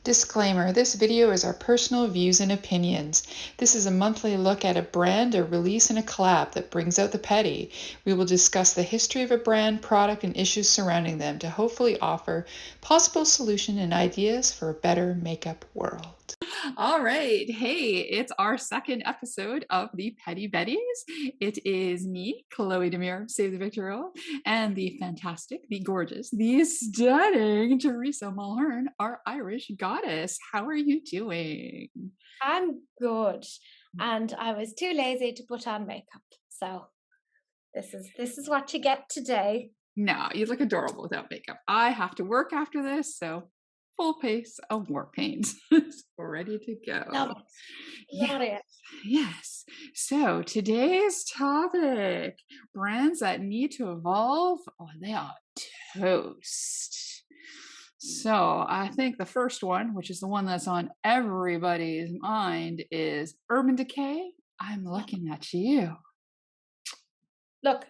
Disclaimer, this video is our personal views and opinions. This is a monthly look at a brand, a release, and a collab that brings out the petty. We will discuss the history of a brand, product, and issues surrounding them to hopefully offer possible solution and ideas for a better makeup world. All right. Hey, it's our second episode of the Petty Betties. It is me, Chloe Demir, Save the Victorial, and the fantastic, the gorgeous, the stunning Teresa Mulhern, our Irish goddess. How are you doing? I'm good, and I was too lazy to put on makeup, so this is what you get today. No, you look adorable without makeup. I have to work after this, so full pace of war paint. We're ready to go. Love it. Love it. Yes. So today's topic, brands that need to evolve, oh, they are toast. So I think the first one, which is the one that's on everybody's mind, is Urban Decay. I'm looking at you. Look,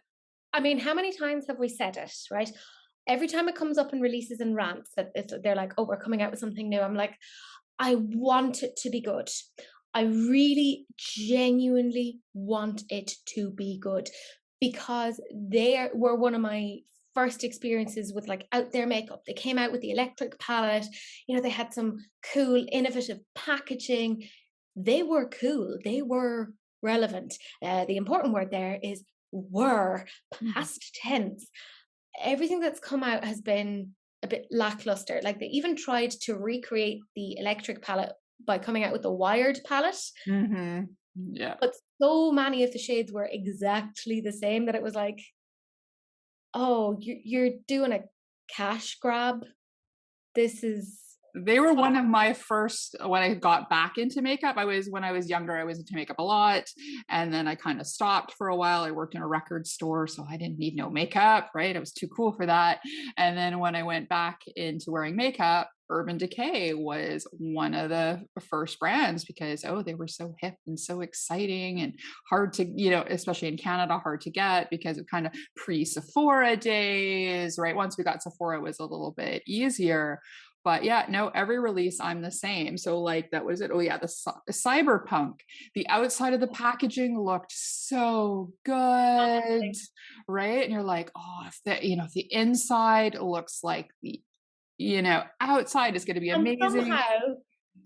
I mean, how many times have we said it, right? Every time it comes up in releases and rants that they're like, oh, we're coming out with something new. I'm like, I want it to be good. I really genuinely want it to be good, because they were one of my first experiences with like out there makeup. They came out with the electric palette, you know, they had some cool innovative packaging. They were cool, they were relevant. The important word there is were, past tense. Everything that's come out has been a bit lackluster. Like they even tried to recreate the electric palette by coming out with the wired palette. Mm-hmm. Yeah. But so many of the shades were exactly the same that it was like, oh, you're doing a cash grab. This is They were one of my first, when I got back into makeup. When I was younger, I was into makeup a lot. And then I kind of stopped for a while. I worked in a record store, so I didn't need no makeup, right? I was too cool for that. And then when I went back into wearing makeup, Urban Decay was one of the first brands because, oh, they were so hip and so exciting and hard to, you know, especially in Canada, hard to get because of kind of pre-Sephora days, right? Once we got Sephora, it was a little bit easier. But yeah, no, every release I'm the same. So like that was it. Oh yeah, the cyberpunk. The outside of the packaging looked so good, right? And you're like, oh, if the inside looks like the outside is going to be and amazing.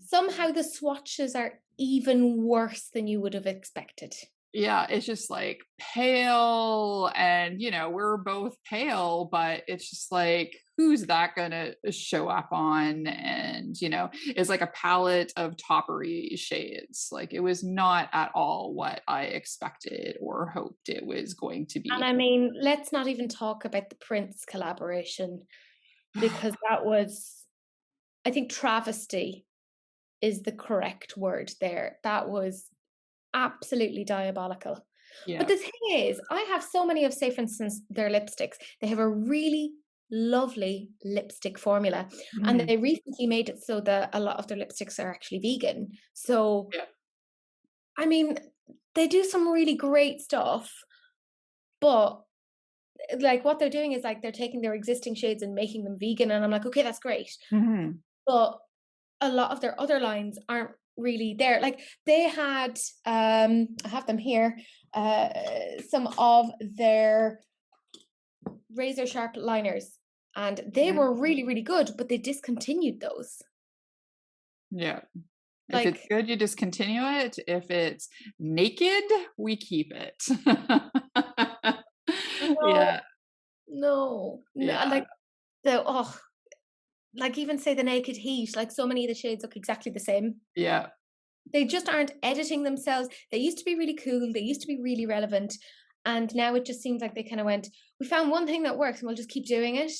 somehow the swatches are even worse than you would have expected. Yeah, it's just like pale, and we're both pale, but it's just like, who's that gonna show up on? And it's like a palette of toppery shades. Like it was not at all what I expected or hoped it was going to be. And I mean, let's not even talk about the Prince collaboration, because that was, I think, travesty is the correct word there. That was absolutely diabolical. Yeah. But the thing is, I have so many of, say, for instance, their lipsticks. They have a really lovely lipstick formula, and they recently made it so that a lot of their lipsticks are actually vegan. So, yeah. I mean, they do some really great stuff, but like what they're doing is like they're taking their existing shades and making them vegan, and I'm like, okay, that's great. But a lot of their other lines aren't really there. Like they had I have them here, some of their razor sharp liners, and they were really, really good, but they discontinued those. Yeah. If it's good, you discontinue it. If it's naked, we keep it. Yeah. No, like like even say the Naked Heat, like so many of the shades look exactly the same. Yeah. They just aren't editing themselves. They used to be really cool. They used to be really relevant. And now it just seems like they kind of went, we found one thing that works and we'll just keep doing it.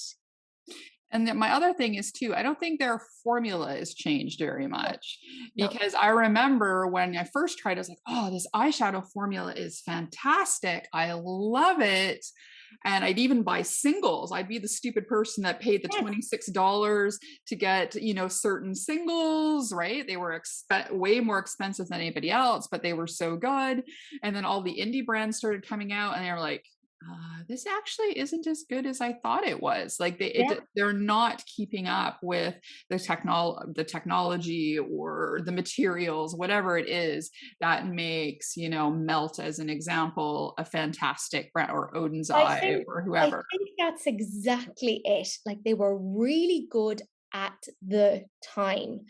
And then my other thing is too, I don't think their formula has changed very much, because I remember when I first tried, I was like, oh, this eyeshadow formula is fantastic. I love it. And I'd even buy singles. I'd be the stupid person that paid the $26 to get, certain singles, right? They were way more expensive than anybody else, but they were so good. And then all the indie brands started coming out and they were like, this actually isn't as good as I thought it was. Like Yeah. they're not keeping up with the technology or the materials, whatever it is that makes, you know, Melt as an example, a fantastic brand, or Odin's I Eye think or I whoever. think that's exactly it. Like they were really good at the time,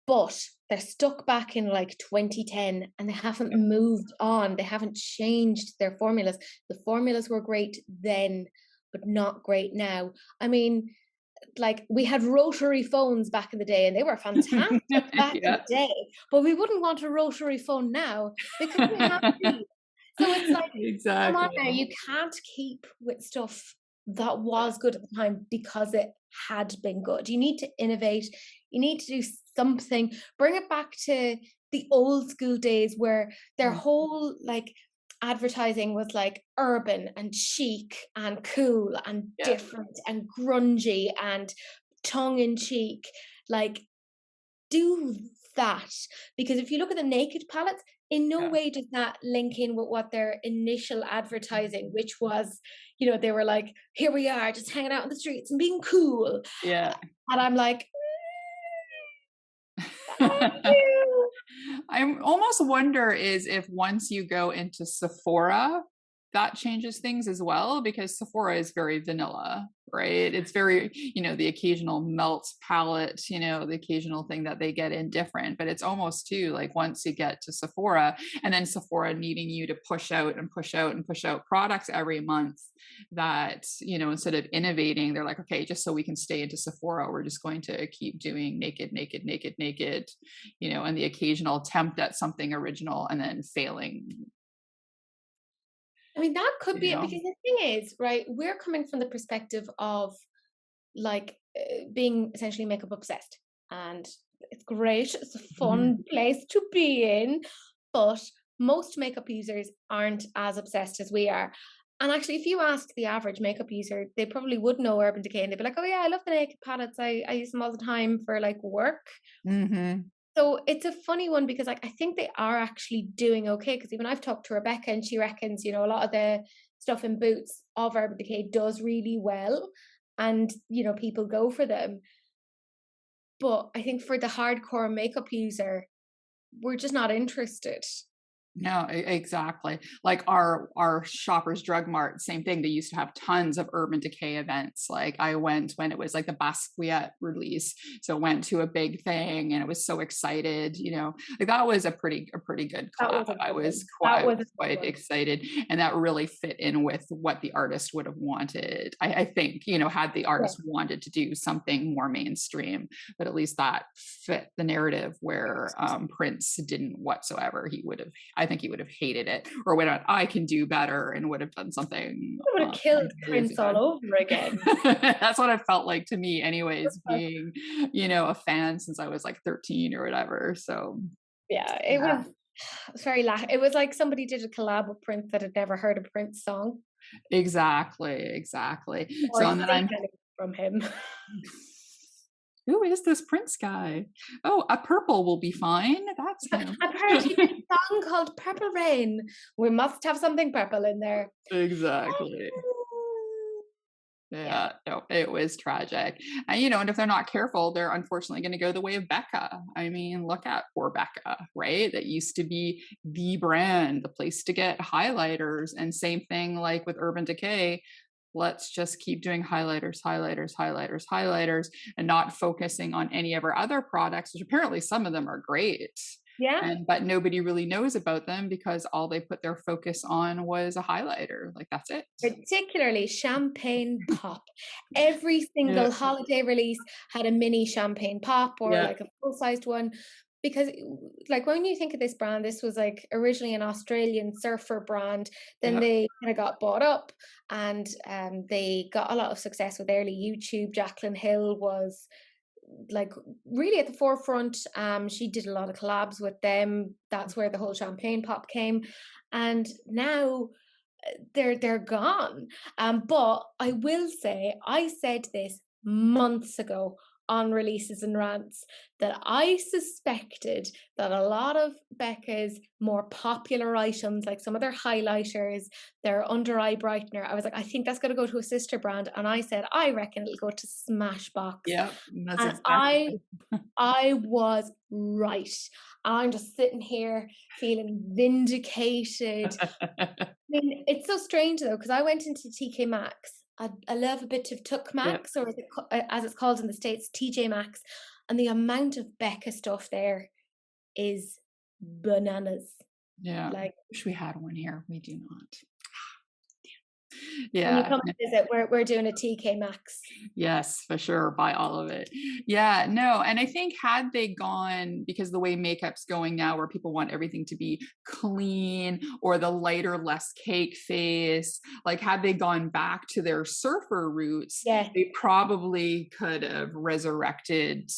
but they're stuck back in like 2010 and they haven't moved on. They haven't changed their formulas. The formulas were great then, but not great now. I mean, like we had rotary phones back in the day and they were fantastic back in Yeah, the day, but we wouldn't want a rotary phone now because we have these. So it's like, come on now, exactly. you can't keep with stuff that was good at the time because it had been good. You need to innovate. You need to do something. Bring it back to the old school days where their Mm, whole like advertising was like urban and chic and cool and yeah, different and grungy and tongue in cheek. Like do that, because if you look at the naked palettes, in no yeah, way does that link in with what their initial advertising, which was, you know, they were like, here we are just hanging out in the streets and being cool. yeah. And I'm like, thank you. I almost wonder is if once you go into Sephora, that changes things as well, because Sephora is very vanilla, right? It's very, you know, the occasional melt palette, you know, the occasional thing that they get in different, but it's almost too like once you get to Sephora, and then Sephora needing you to push out and push out and push out products every month, that, you know, instead of innovating, they're like, okay, just so we can stay into Sephora, we're just going to keep doing naked, naked, naked, naked, you know, and the occasional attempt at something original and then failing, I mean, that could you be it, know. because the thing is, right, we're coming from the perspective of like being essentially makeup obsessed. And it's great, it's a Mhm. fun place to be in. But most makeup users aren't as obsessed as we are. And actually, if you ask the average makeup user, they probably would know Urban Decay and they'd be like, oh, yeah, I love the naked palettes. I use them all the time for like work. Mhm. So it's a funny one because like I think they are actually doing okay, because even I've talked to Rebecca and she reckons, you know, a lot of the stuff in Boots of Urban Decay does really well and, you know, people go for them. But I think for the hardcore makeup user, we're just not interested. No, exactly. Like our Shoppers Drug Mart, same thing. They used to have tons of Urban Decay events. Like I went when it was like the Basquiat release, so went to a big thing, and I was so excited. You know, like that was a pretty good That collab. was a good one. I That was a was good quite one. excited, and that really fit in with what the artist would have wanted. I think, you know, had the Yeah. artist wanted to do something more mainstream, but at least that fit the narrative where Prince didn't whatsoever. He would have, I think he would have hated it, or went, I can do better, and would have done something I would have killed entirely Prince all different. over again. That's what it felt like to me, anyways, being, you know, a fan since I was like 13 or whatever. So, Yeah, yeah, it was very it was like somebody did a collab with Prince that had never heard a Prince song exactly, exactly. or So, and then seen I'm, anything from him. who is this Prince guy? Oh, a purple will be fine. That's him. I've heard he did a song called Purple Rain. We must have something purple in there. Exactly. Yeah. Yeah, no, it was tragic. And, you know, and if they're not careful, they're unfortunately going to go the way of Becca. I mean, look at poor Becca, right? That used to be the brand, the place to get highlighters. And same thing like with Urban Decay. Let's just keep doing highlighters, highlighters, highlighters, highlighters, and not focusing on any of our other products, which apparently some of them are great. Yeah. And but nobody really knows about them because all they put their focus on was a highlighter. Like that's it. Particularly champagne pop. Every Yeah. single holiday release had a mini champagne pop or Yeah. like a full-sized one. Because like when you think of this brand, this was like originally an Australian surfer brand. Then Yeah. they kind of got bought up and they got a lot of success with early YouTube. Jaclyn Hill was like really at the forefront. She did a lot of collabs with them. That's where the whole champagne pop came. And now they're gone. But I will say, I said this months ago. on releases and rants that I suspected that a lot of Becca's more popular items, like some of their highlighters, their under eye brightener, I was like, I think that's going to go to a sister brand. And I said, I reckon it'll go to Smashbox. Yep, that's And exactly I was right. I'm just sitting here feeling vindicated. right. I mean, it's so strange though, because I went into TK Maxx. I love a bit of Tuck Yeah, Maxx, or as it's called in the States, TJ Maxx. And the amount of Becca stuff there is bananas. yeah. Like, Wish we had one here. We do not. when you Yeah. come to visit, we're doing a TK Maxx. Yes, for sure. Buy all of it. Yeah, no. And I think had they gone, because the way makeup's going now, where people want everything to be clean or the lighter, less cake face, like had they gone back to their surfer roots, Yeah. they probably could have resurrected,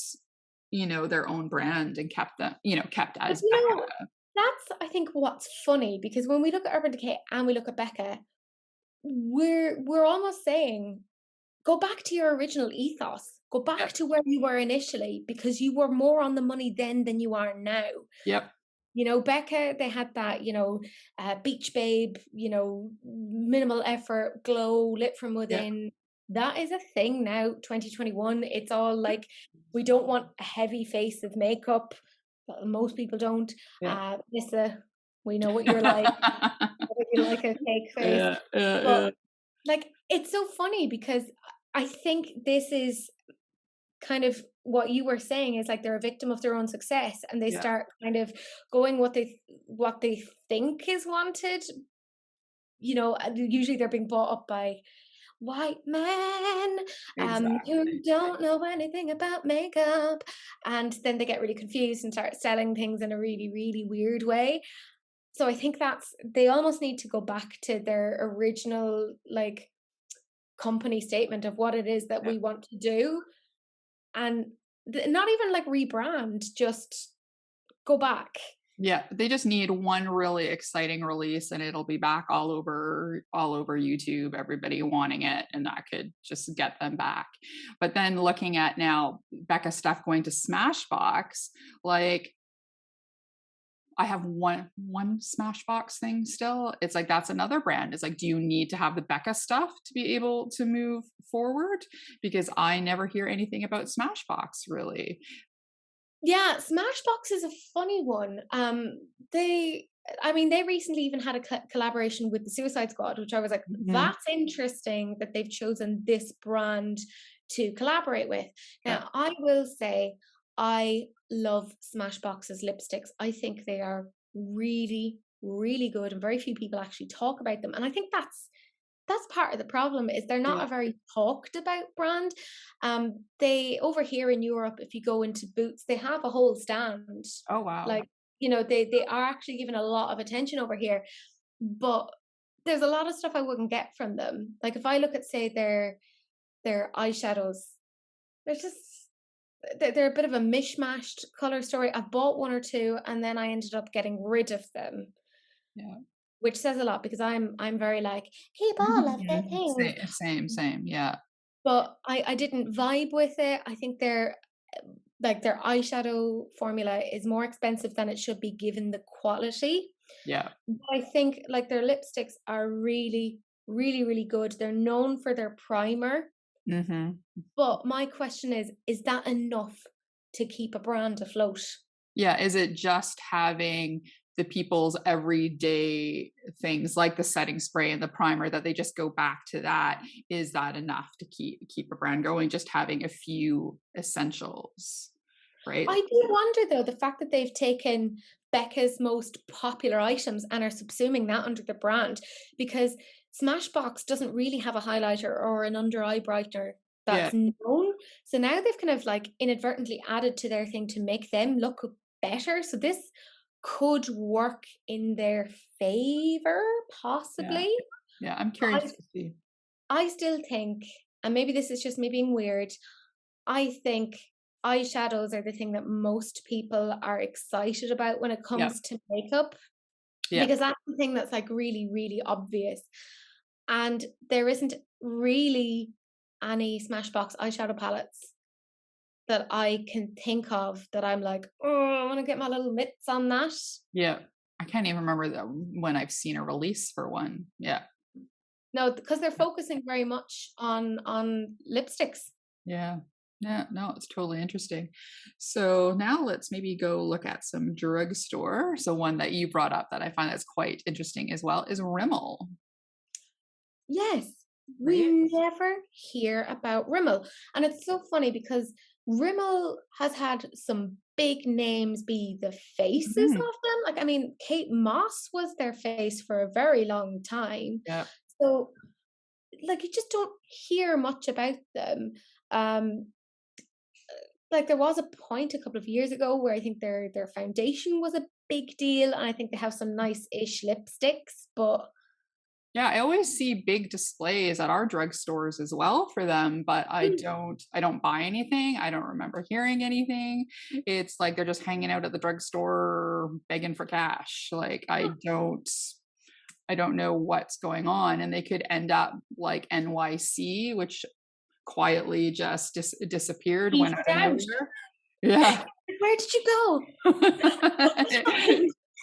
their own brand and kept them, kept But as you know, Becca. that's I think what's funny, because when we look at Urban Decay and we look at Becca, we're almost saying, go back to your original ethos. Go back Yep. to where you were initially, because you were more on the money then than you are now. Yep. You know, Becca, they had that, beach babe, minimal effort, glow, lit from Yep. within. That is a thing now, 2021. It's all like, we don't want a heavy face of makeup. Most people don't. Yep. Nissa, we know what you're like. You like a cake face. Yeah. Yeah. But Yeah. like, it's so funny because I think this is kind of what you were saying, is like they're a victim of their own success, and they Yeah. start kind of going what they think is wanted. And usually they're being bought up by white men who Exactly. don't know anything about makeup, and then they get really confused and start selling things in a really, really weird way. So I think they almost need to go back to their original, like, company statement of what it is that Yep. we want to do, and not even like rebrand, just go back. Yeah, they just need one really exciting release and it'll be back all over YouTube, everybody wanting it, and that could just get them back. But then looking at now Becca stuff going to Smashbox, like I have one Smashbox thing still. It's like that's another brand. It's like, do you need to have the Becca stuff to be able to move forward? Because I never hear anything about Smashbox really. Yeah, Smashbox is a funny one. They recently even had a collaboration with the Suicide Squad, which I was like, Mhm. that's interesting that they've chosen this brand to collaborate with. Yeah, Now, I will say, I love Smashbox's lipsticks. I think they are really, really good, and very few people actually talk about them. And I think that's part of the problem, is they're not yeah. a very talked about brand. They, over here in Europe, if you go into Boots, they have a whole stand. Oh wow. Like, they are actually given a lot of attention over here. But there's a lot of stuff I wouldn't get from them. Like, if I look at, say, their eyeshadows, they're just they're a bit of a mishmashed color story. I bought one or two and then I ended up getting rid of them, Yeah. which says a lot, because I'm very like, keep all of the things. Same. Yeah. But I didn't vibe with it. I think their eyeshadow formula is more expensive than it should be, given the quality. Yeah. But I think, like, their lipsticks are really, really, really good. They're known for their primer. Mhm. But my question is that enough to keep a brand afloat? Yeah, is it just having the people's everyday things like the setting spray and the primer that they just go back to that? Is that enough to keep a brand going? Just having a few essentials, right? I do wonder, though, the fact that they've taken Becca's most popular items and are subsuming that under the brand, because Smashbox doesn't really have a highlighter or an under eye brightener Yeah. that's known. So now they've kind of like inadvertently added to their thing to make them look better. So this could work in their favor, Yeah. possibly. Yeah, I'm But curious to see. I still think, and maybe this is just me being weird, I think eyeshadows are the thing that most people are excited about when it Yeah. comes to makeup, Yeah. because that's the thing that's like really, really obvious. And there isn't really any Smashbox eyeshadow palettes. that I can think of that I'm like, oh, I want to get my little mitts on that. Yeah. I can't even remember when I've seen a release for one. Yeah. No, because they're focusing very much on lipsticks. Yeah. Yeah. No, it's totally interesting. So now let's maybe go look at some drugstore. So one that you brought up that I find that's quite interesting as well is Rimmel, Yes, right? we never hear about Rimmel. And it's so funny because Rimmel has had some big names be the faces of Mhm. them. Like, I mean, Kate Moss was their face for a very long time. Yeah. So, like, you just don't hear much about them. Um, like, there was a point a couple of years ago where I think their foundation was a big deal, and I think they have some nice-ish lipsticks, but Yeah, I always see big displays at our drugstores as well for them, but I don't buy anything. I don't remember hearing anything. It's like they're just hanging out at the drugstore begging for cash. Like I don't know what's going on, and they could end up like NYC, which quietly just disappeared, went petered out of out. nowhere. Yeah. Where did you go?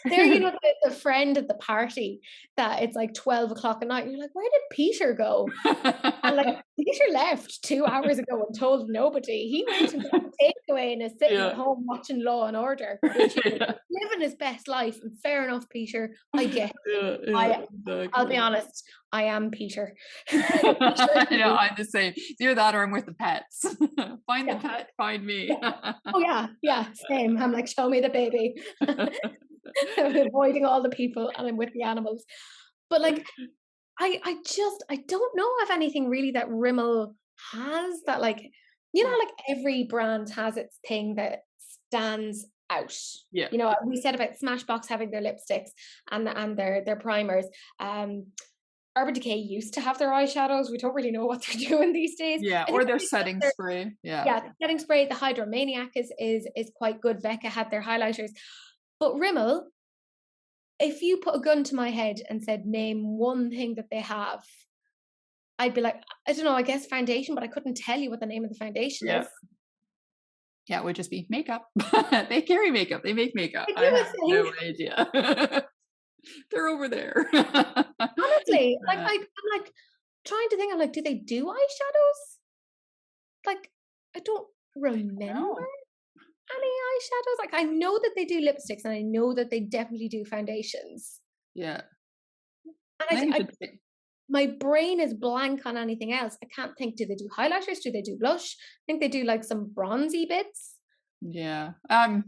They're, the friend at the party that it's like 12 o'clock at night. You're like, where did Peter go? And like, Peter left 2 hours ago and told nobody. He went and got a takeaway and is sitting at Yeah. home watching Law and Order, which is Yeah. living his best life. And fair enough, Peter. I get it. Yeah, yeah, I'll be exactly. honest, I am Peter. Yeah, I'm the same. It's either that or I'm with the pets. Find the Yeah, pet, find me. yeah. Oh yeah, yeah, same. I'm like, show me the baby. I'm avoiding all the people and I'm with the animals. But like I don't know of anything really that Rimmel has that like, like every brand has its thing that stands out. Yeah. We said about Smashbox having their lipsticks and their primers. Urban Decay used to have their eyeshadows. We don't really know what they're doing these days. Yeah, I or think their they got setting spray. Yeah. yeah, the setting spray, the Hydromaniac is quite good. Becca had their highlighters. But Rimmel, if you put a gun to my head and said name one thing that they have, I'd be like, I don't know, I guess foundation, but I couldn't tell you what the name of the foundation Yeah. is. Yeah, it would just be makeup. They carry makeup. They make makeup. I I do a have thing. no idea. They're over there. Honestly, like Yeah. I'm like trying to think, I'm like, do they do eyeshadows? Like, I don't remember No. any eyeshadows. Like, I know that they do lipsticks and I know that they definitely do foundations. Yeah. And I think I you should my brain is blank on anything else. I can't think, do they do highlighters? Do they do blush? I think they do like some bronzy bits. yeah.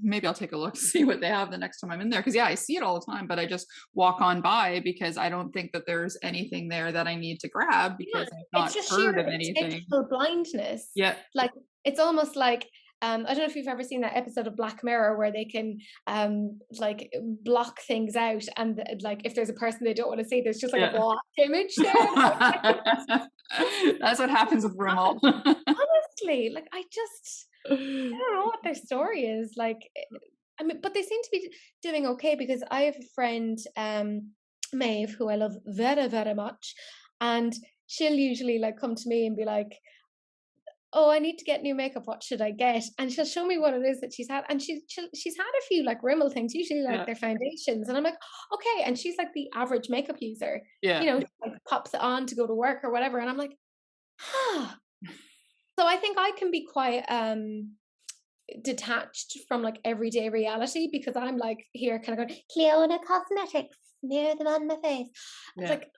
Maybe I'll take a look, see what they have the next time I'm in there. Cause yeah, I see it all the time, but I just walk on by because I don't think that there's anything there that I need to grab Yeah, because I've it's not just sheer heard of anything. intentional blindness. Yeah. Like it's almost like I don't know if you've ever seen that episode of Black Mirror where they can like block things out and like if there's a person they don't want to see, there's just like a Yeah. black image there. That's what happens with Rimmel. Honestly, like I don't know what their story is. Like I mean, but they seem to be doing okay because I have a friend, Maeve, who I love very, very much, and she'll usually like come to me and be like, "Oh, I need to get new makeup. What should I get?" And she'll show me what it is that she's had, and she's had a few like Rimmel things, usually like Yeah. their foundations, and I'm like, "Okay," and she's like the average makeup user, Yeah. she like pops it on to go to work or whatever, and I'm like, "Huh." So I think I can be quite detached from like everyday reality because I'm like here kind of going Cleona Cosmetics, smear them on my face. It's Yeah. like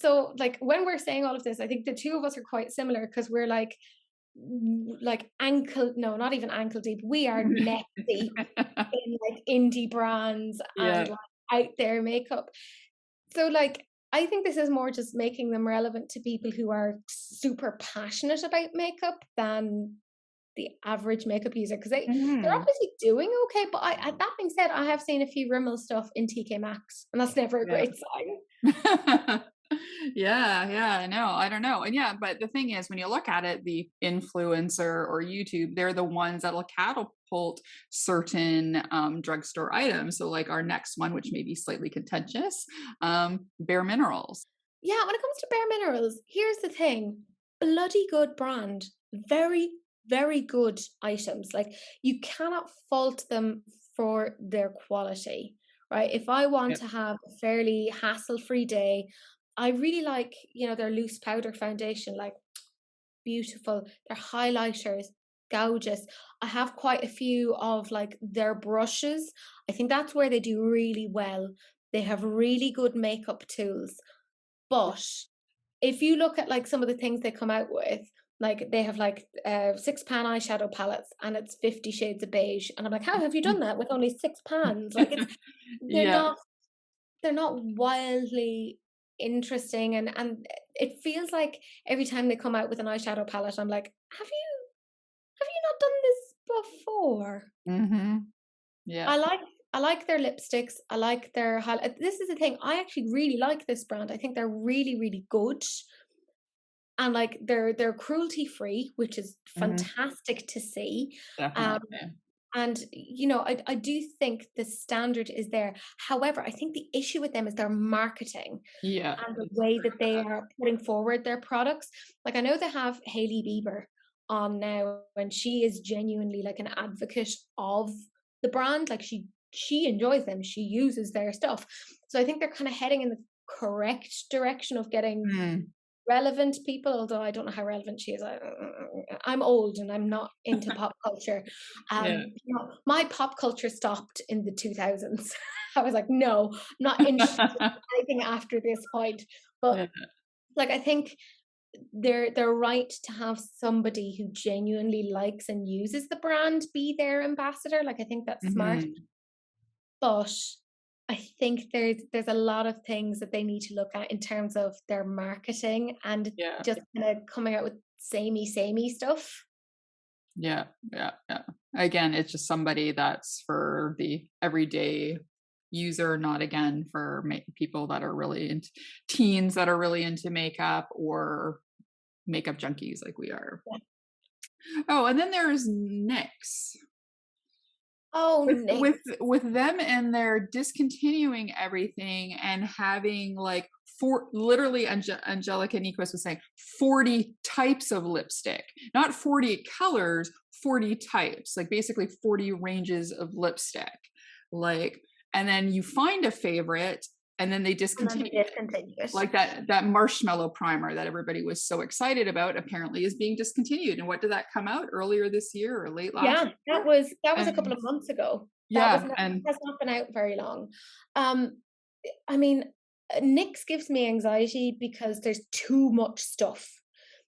so like when we're saying all of this, I think the two of us are quite similar because we're like ankle no, not even ankle deep. We are neck deep in like indie brands and Yeah. like out there makeup. So like I think this is more just making them relevant to people who are super passionate about makeup than the average makeup user because they're Mhm. obviously doing okay. But that being said, I have seen a few Rimmel stuff in TK Maxx, and that's never a Yeah. great sign. Yeah, yeah, I know. I don't know. And yeah, but the thing is, when you look at it, the influencer or YouTube, they're the ones that'll catapult certain drugstore items. So, like our next one, which may be slightly contentious, Bare Minerals. Yeah, when it comes to Bare Minerals, here's the thing: bloody good brand, very very good items. Like, you cannot fault them for their quality, right? If I want Yeah. to have a fairly hassle-free day, I really like, their loose powder foundation, like beautiful. Their highlighters, gorgeous. I have quite a few of like their brushes. I think that's where they do really well. They have really good makeup tools. But if you look at like some of the things they come out with, like they have like 6 pan eyeshadow palettes and it's 50 shades of beige. And I'm like, how have you done that with only 6 pans? Like, they're Yeah. not they're not wildly interesting, and it feels like every time they come out with an eyeshadow palette, I'm like, have you not done this before? Hmm. Yeah. I like I like their lipsticks. I like their this is the thing. I actually really like this brand. I think they're really, really good. And like they're cruelty free, which is Hmm. fantastic to see. Um, Definitely. and I do think the standard is there. However, I think the issue with them is their marketing Yeah. and the It's way true. that they are putting forward their products. Like, I know they have Hailey Bieber on now, and she is genuinely like an advocate of the brand. Like, she enjoys them. She uses their stuff. So I think they're kind of heading in the correct direction of getting Mm. relevant people, although I don't know how relevant she is. I'm old and I'm not into pop culture. Yeah. My pop culture stopped in the 2000s. I was like, no, I'm not interested in anything after this point. But Yeah. like, I think they're right to have somebody who genuinely likes and uses the brand be their ambassador. Like, I think that's smart. Hmm. But I think there's a lot of things that they need to look at in terms of their marketing and Yeah. just kinda coming out with samey stuff. Yeah. Yeah. Yeah. Again, it's just somebody that's for the everyday user, not again for people that are really into teens that are really into makeup or makeup junkies like we are. Yeah. Oh, and then there's NYX. Oh, With Nick. with them and their discontinuing everything and having like literally Angelica Nyquist was saying 40 types of lipstick, not 40 colors, 40 types, like basically 40 ranges of lipstick. Like, and then you find a favorite and then they And then discontinue they it. discontinue it. Like that marshmallow primer that everybody was so excited about apparently is being discontinued. And what did that come out earlier this year or late last Yeah, year? that was a couple And of months ago. That was yeah, not and has not been out very long. Um, I mean, NYX gives me anxiety because there's too much stuff.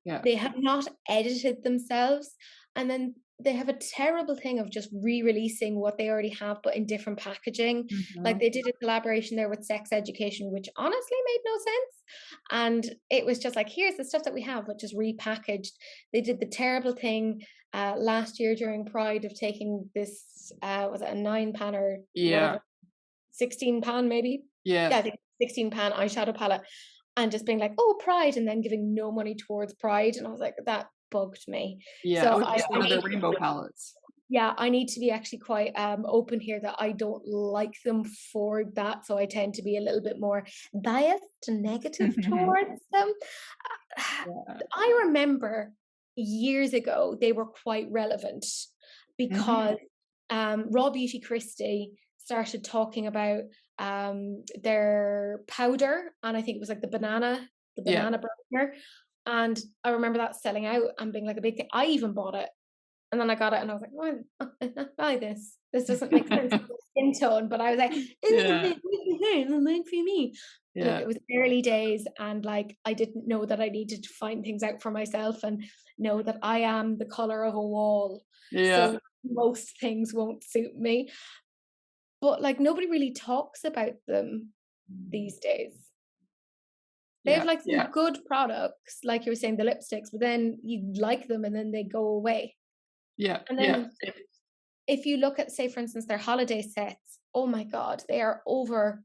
yeah. They have not edited themselves, and then they have a terrible thing of just re-releasing what they already have, but in different packaging. Like, Mhm. they did a collaboration there with Sex Education, which honestly made no sense. And it was just like, here's the stuff that we have, but just repackaged. They did the terrible thing last year during Pride of taking this, was it a 9 pan or Yeah, whatever, 16 pan maybe? yeah, Yeah, I think 16 pan eyeshadow palette, and just being like, "Oh, Pride," and then giving no money towards Pride, and I was like, that bugged me. yeah, So which is I one of the need rainbow palettes. yeah, I need to be actually quite open here that I don't like them for that, so I tend to be a little bit more biased and negative towards them. Yeah. I remember years ago they were quite relevant Mhm. because Raw Beauty Christie started talking about their powder, and I think it was like the Yeah. banana browner. And I remember that selling out and being like a big thing. I even bought it, and then I got it, and I was like, "Why did I buy this? This doesn't make sense with the skin tone." But I was like, Yeah, "It's made for me." Look, yeah, it was early days, and like I didn't know that I needed to find things out for myself and know that I am the color of a wall. yeah. So most things won't suit me. But like nobody really talks about them these days. They have Yeah, like some yeah, good products, like you were saying, the lipsticks, but then you like them and then they go away. yeah, And yeah, then if you look at, say, for instance, their holiday sets, oh my God, they are over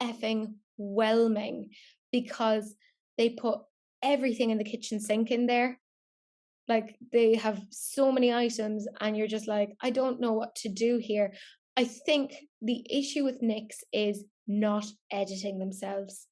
effing whelming because they put everything in the kitchen sink in there. Like, they have so many items, and you're just like, I don't know what to do here. I think the issue with NYX is not editing themselves.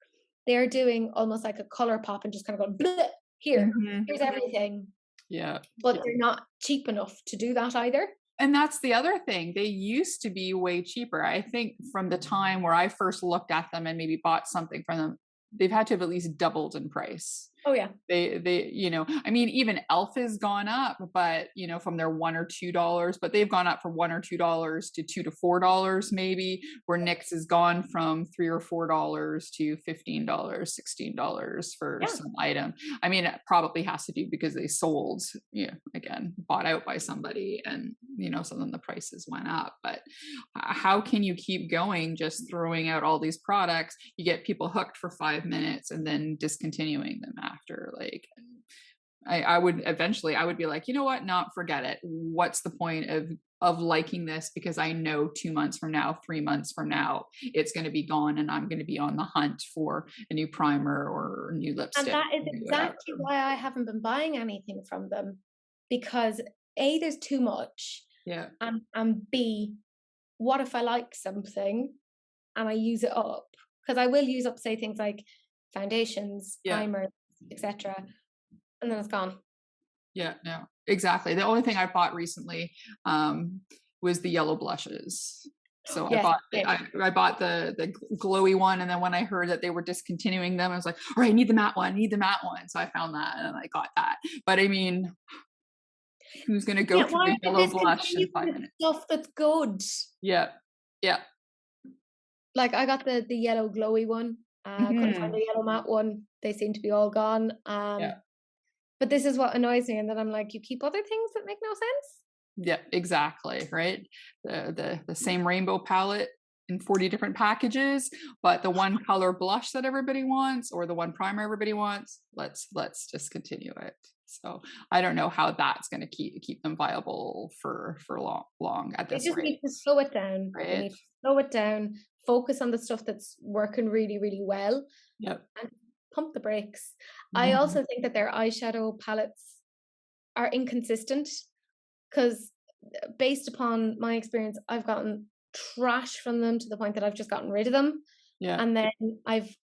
They're doing almost like a color pop and just kind of going, "Bleh, here, mhm. here's everything." Yeah. but they're not cheap enough to do that either. And that's the other thing. They used to be way cheaper. I think from the time where I first looked at them and maybe bought something from them, they've had to have at least doubled in price. Oh yeah. They, I mean, even Elf has gone up, but from their $1 or $2, but they've gone up from $1 or $2 to $2 to $4 maybe, where Nix has gone from $3 or $4 to $15, $16 for Yeah. some item. I mean, it probably has to do because they sold, again, bought out by somebody, and so then the prices went up. But how can you keep going just throwing out all these products? You get people hooked for 5 minutes and then discontinuing them after. Like, I would eventually, I would be like, you know what, not forget it. What's the point of liking this, because I know 2 months from now, 3 months from now, it's going to be gone, and I'm going to be on the hunt for a new primer or a new And lipstick, that is whatever. exactly why I haven't been buying anything from them, because A, there's too much, Yeah. and B, what if I like something and I use it up? Because I will use up, say, things like foundations, Yeah. primers, etc., and then it's gone. Yeah, no, exactly. The only thing I bought recently was the yellow blushes. So I Yes, bought same. I bought the glowy one, and then when I heard that they were discontinuing them, I was like, all right, I need the matte one, I need the matte one. So I found that and I got that. But I mean, who's gonna go Yeah, through why a are they yellow blush in discontinuing five the minutes? stuff that's good? Yeah. Yeah. Like I got the yellow glowy one. Couldn't find Hmm. the yellow matte one. They seem to be all gone. Yeah. But this is what annoys me, and then I'm like, you keep other things that make no sense. Yeah, exactly, right? The same rainbow palette in 40 different packages, but the one color blush that everybody wants, or the one primer everybody wants, let's discontinue it. So I don't know how that's going to keep them viable for long at They this just rate, need to slow it down. They right? need to slow it down, focus on the stuff that's working really, really well, Yep. and pump the brakes. I Mhm. also think that their eyeshadow palettes are inconsistent, because based upon my experience, I've gotten trash from them to the point that I've just gotten rid of them. Yeah. And then I've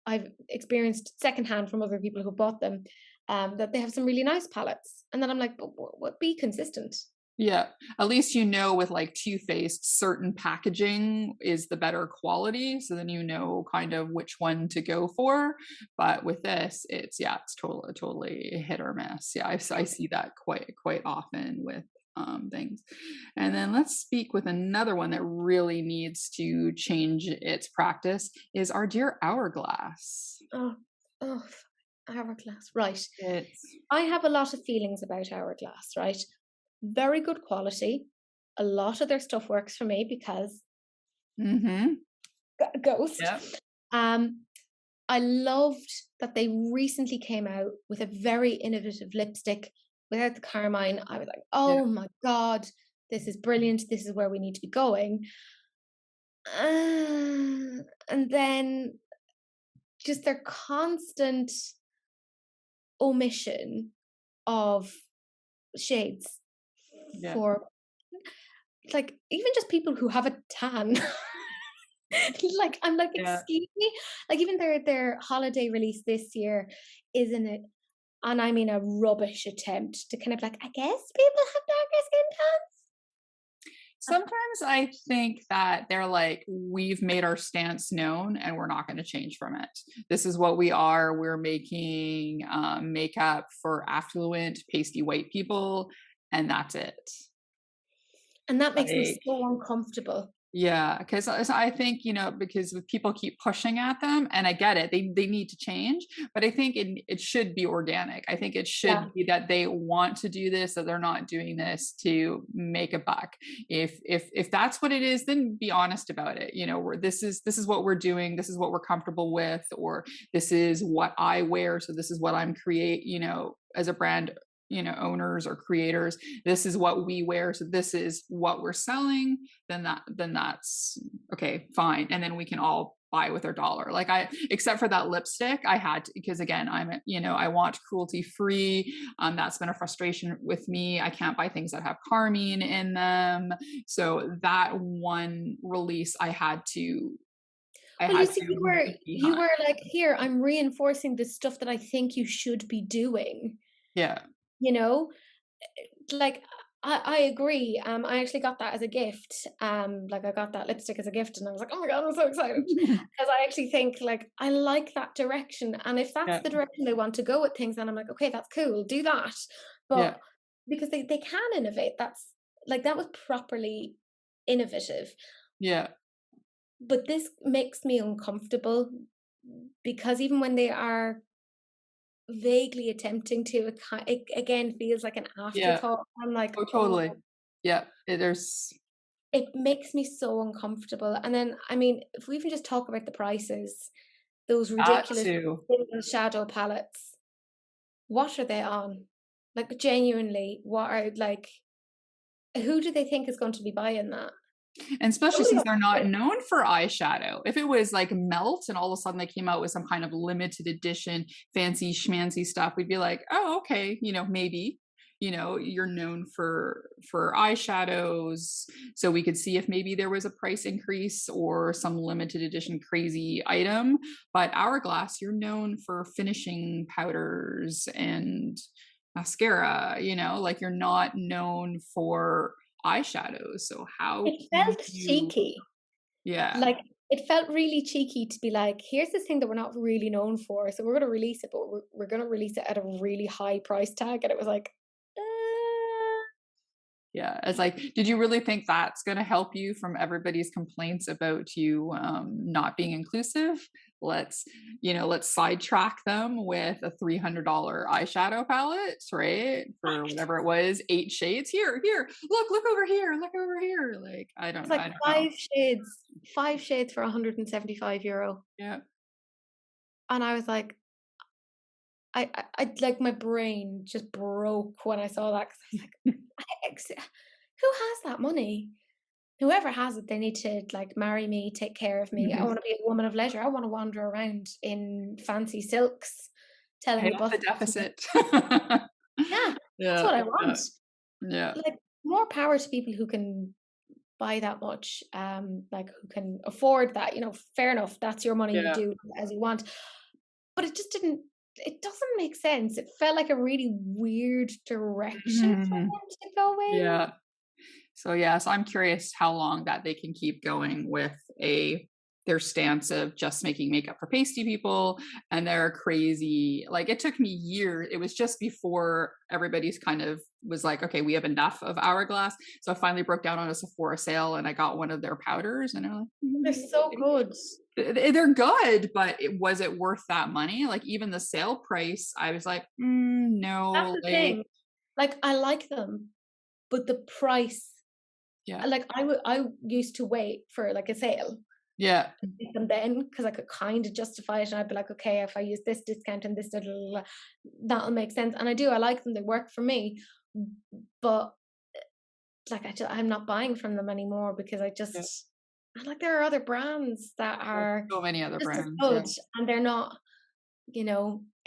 experienced secondhand from other people who bought them, that they have some really nice palettes. And then I'm like, but what, be consistent. Yeah, at least with like Too Faced, certain packaging is the better quality, so then kind of which one to go for. But with this, it's totally hit or miss. Yeah, I see that quite often with things. And then let's speak with another one that really needs to change its practice is our dear Hourglass. Oh, oh, Hourglass. Right. It's I have a lot of feelings about Hourglass, right? Very good quality. A lot of their stuff works for me because mm-hmm. ghost. Yeah. Um, I loved that they recently came out with a very innovative lipstick without the carmine. I was like, Yeah. oh my God, this is brilliant. This is where we need to be going. And then just their constant omission of shades Yeah. for, like, even just people who have a tan. Like, I'm like, Yeah. excuse me. Like, even their holiday release this year, isn't it? And I mean, a rubbish attempt to kind of like, I guess people have darker skin tones. Sometimes I think that they're like, we've made our stance known and we're not going to change from it. This is what we are. We're making makeup for affluent, pasty white people, and that's it. And that makes me Like, so uncomfortable. yeah, because I think, because if people keep pushing at them, and I get it, they need to change, but I think it should be organic. I think it should Yeah. be that they want to do this, that they're not doing this to make a buck. If that's what it is, then be honest about it. This is what we're doing, this is what we're comfortable with, or this is what I wear, so this is what I'm as a brand owners or creators, this is what we wear, so this is what we're selling, then that's okay, fine, and then we can all buy with our dollar. Like, except for that lipstick, I had to, because again, I want cruelty free. That's been a frustration with me. I can't buy things that have carmine in them, so that one release I had to Well, you see, leave you behind. were like, here, I'm reinforcing the stuff that I think you should be doing, Yeah. you know? like I agree. I actually got that as a gift. Like I got that lipstick as a gift, and I was like, oh my god, I'm so excited because I actually think like I like that direction, and if that's Yeah, the direction they want to go with things, then I'm like, okay, that's cool, do that. yeah, But because they can innovate, that's like that was properly innovative. yeah, But this makes me uncomfortable because even when they are vaguely attempting to, it again feels like an yeah. afterthought. I'm like, Oh, oh, totally. Yeah, there's it makes me so uncomfortable. And then, I mean, if we even just talk about the prices, those that ridiculous too. little shadow palettes, what are they on? Like, genuinely, what are like, who do they think is going to be buying that? And especially Somebody since got they're to do not it. known for eyeshadow. If it was like melt and all of a sudden they came out with some kind of limited edition, fancy schmancy stuff, we'd be like, oh, okay, maybe. You're known for eyeshadows, so we could see if maybe there was a price increase or some limited edition crazy item. But Hourglass, you're known for finishing powders and mascara, like you're not known for eyeshadows. So how It can felt you cheeky. yeah. Like, it felt really cheeky to be like, here's this thing that we're not really known for. So we're going to release it, but we're going to release it at a really high price tag. And it was like, Yeah. It's like, did you really think that's gonna help you from everybody's complaints about you not being inclusive? Let's, let's sidetrack them with a $300 eyeshadow palette, right? For what? whatever it was, 8 shades. Here, look over here, look over here. Like, I It's don't like I don't know. 5 shades for €175. Yeah. And I was like, I like my brain just broke when I saw that because I was like, who has that money? Whoever has it, they need to like marry me, take care of me. I want to be a woman of leisure. I want to wander around in fancy silks, telling Pay the off the buskers, deficit. yeah, that's Yeah, what I yeah, want. yeah, Like more power to people who can buy that much, like who can afford that. Fair enough. That's your money. You yeah. do as you want. But it just didn't. It doesn't make sense. It felt like a really weird direction for Mhm. them to go in. Yeah. So yeah, so I'm curious how long that they can keep going with their stance of just making makeup for pasty people and they're crazy. Like it took me years. It was just before everybody's kind of was like, okay, we have enough of Hourglass. So I finally broke down on a Sephora sale and I got one of their powders and I'm like, They're so good. they're good, but was it worth that money? Like even the sale price, I was like, That's no, the like, thing. Like I like them, but the price. yeah, Like I used to wait for like a sale yeah, and get them then because I could kind of justify it, and I'd be like, okay, if I use this discount and this, that'll make sense. And I do. I like them. They work for me, but like I'm not buying from them anymore because yeah. I like there are other brands that There's are so many other just as brands. Yeah. good and they're not,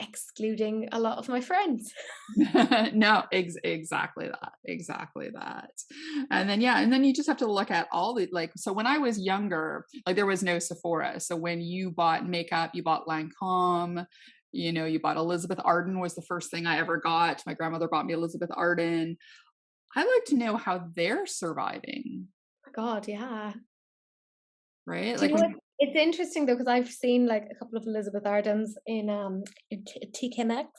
excluding a lot of my friends. No, exactly that. Exactly that. And then yeah, and then you just have to look at all the like so when I was younger, like there was no Sephora. So when you bought makeup, you bought Lancome, you bought Elizabeth Arden was the first thing I ever got. My grandmother bought me Elizabeth Arden. I like to know how they're surviving, Oh my God, yeah. right? Do you Like know what? when It's interesting though, because I've seen like a couple of Elizabeth Ardens in TK Maxx.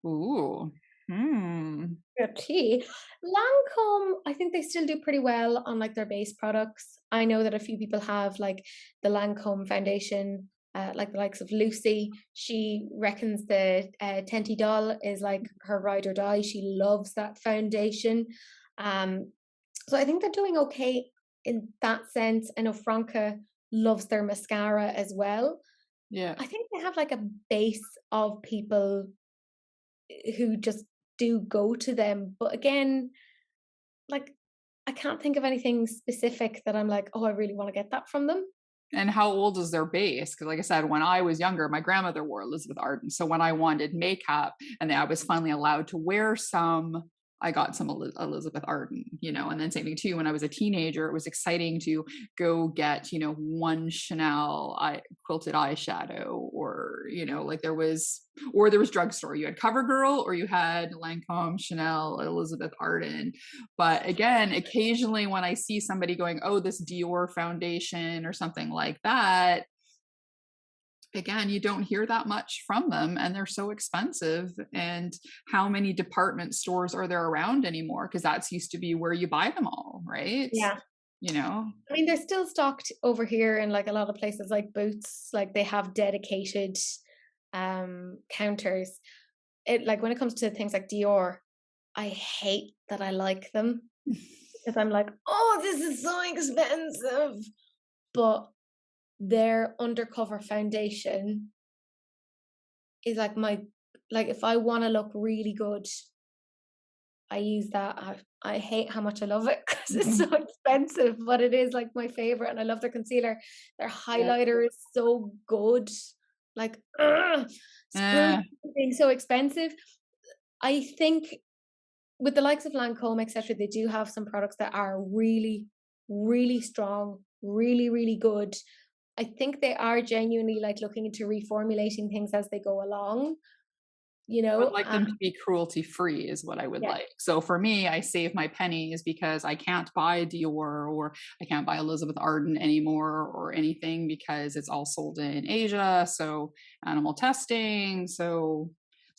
ooh. Hmm. Yeah, tea. Lancome, I think they still do pretty well on like their base products. I know that a few people have like the Lancome foundation, like the likes of Lucy. She reckons the Tenti Doll is like her ride or die. She loves that foundation. Um, so I think they're doing okay in that sense. I know Franca loves their mascara as well. Yeah. I think they have like a base of people who just do go to them. But again, like I can't think of anything specific that I'm like, oh, I really want to get that from them. And how old is their base? Because, like I said, when I was younger, my grandmother wore Elizabeth Arden. So when I wanted makeup and I was finally allowed to wear some, I got some Elizabeth Arden, you know, and then same thing too. When I was a teenager, it was exciting to go get, you know, one Chanel quilted eyeshadow, or, you know, like there was drugstore. You had CoverGirl or you had Lancome, Chanel, Elizabeth Arden. But again, occasionally when I see somebody going, oh, this Dior foundation or something like that, again, you don't hear that much from them, and they're so expensive. And how many department stores are there around anymore? Because that's used to be where you buy them all, right? Yeah. You know? I mean, they're still stocked over here in like a lot of places like Boots, like they have dedicated counters. It like when it comes to things like Dior, I hate that I like them because I'm like, oh, this is so expensive. But their undercover foundation is like like if I want to look really good, I use that. I hate how much I love it because it's so expensive, but it is like my favorite, and I love their concealer. Their Yeah. highlighter is so good. Like, screw Eh, being so expensive. I think with the likes of Lancome, etc., they do have some products that are really, really strong, really, really good. I think they are genuinely like looking into reformulating things as they go along, you I would know? like them to be cruelty free is what I would Yeah. like. So for me, I save my pennies because I can't buy Dior, or I can't buy Elizabeth Arden anymore or anything, because it's all sold in Asia. So animal testing. So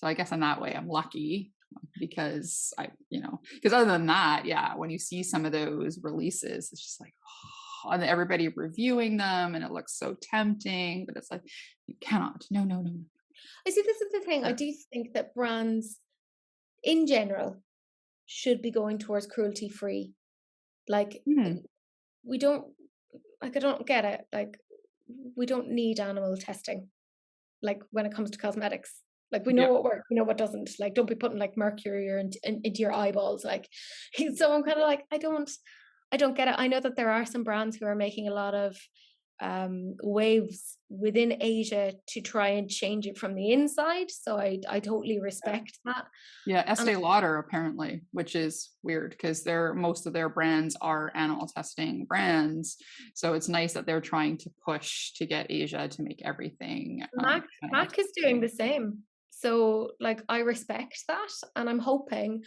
I guess in that way I'm lucky, because because other than that, yeah, when you see some of those releases, it's just like, oh, and everybody reviewing them and it looks so tempting, but it's like, you cannot, no, no, no, no. I see, this is the thing. I Yeah. do think that brands in general should be going towards cruelty free. Like, Hmm. we don't, like, I don't get it. Like, we don't need animal testing, like, when it comes to cosmetics. Like, we know Yeah. what works, we know what doesn't. Like, don't be putting like mercury or into your eyeballs. Like, so I'm kind of like, I don't get it. I know that there are some brands who are making a lot of waves within Asia to try and change it from the inside. So I totally respect that. Yeah, And Estee Lauder apparently, which is weird because most of their brands are animal testing brands. So it's nice that they're trying to push to get Asia to make everything animal Mac is doing testing. the same. So like I respect that, and I'm hoping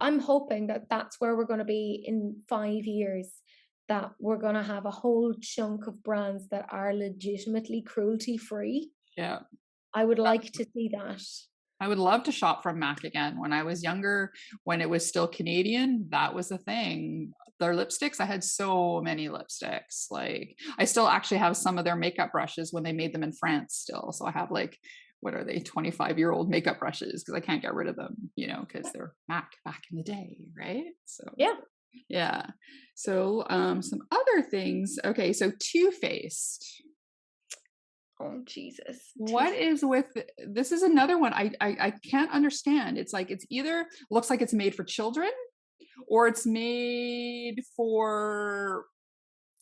that that's where we're going to be in 5 years. That we're going to have a whole chunk of brands that are legitimately cruelty free. Yeah. I would like to see that. I would love to shop from MAC again. When I was younger, when it was still Canadian, that was the thing. Their lipsticks, I had so many lipsticks. Like, I still actually have some of their makeup brushes when they made them in France still. So I have like, what are they, 25-year-old makeup brushes, because I can't get rid of them, because they're MAC back in the day, right? So Yeah. yeah. So some other things. Okay, so Too Faced. Oh Jesus. What is with this? Is another one I can't understand. It's like, it's either looks like it's made for children, or it's made for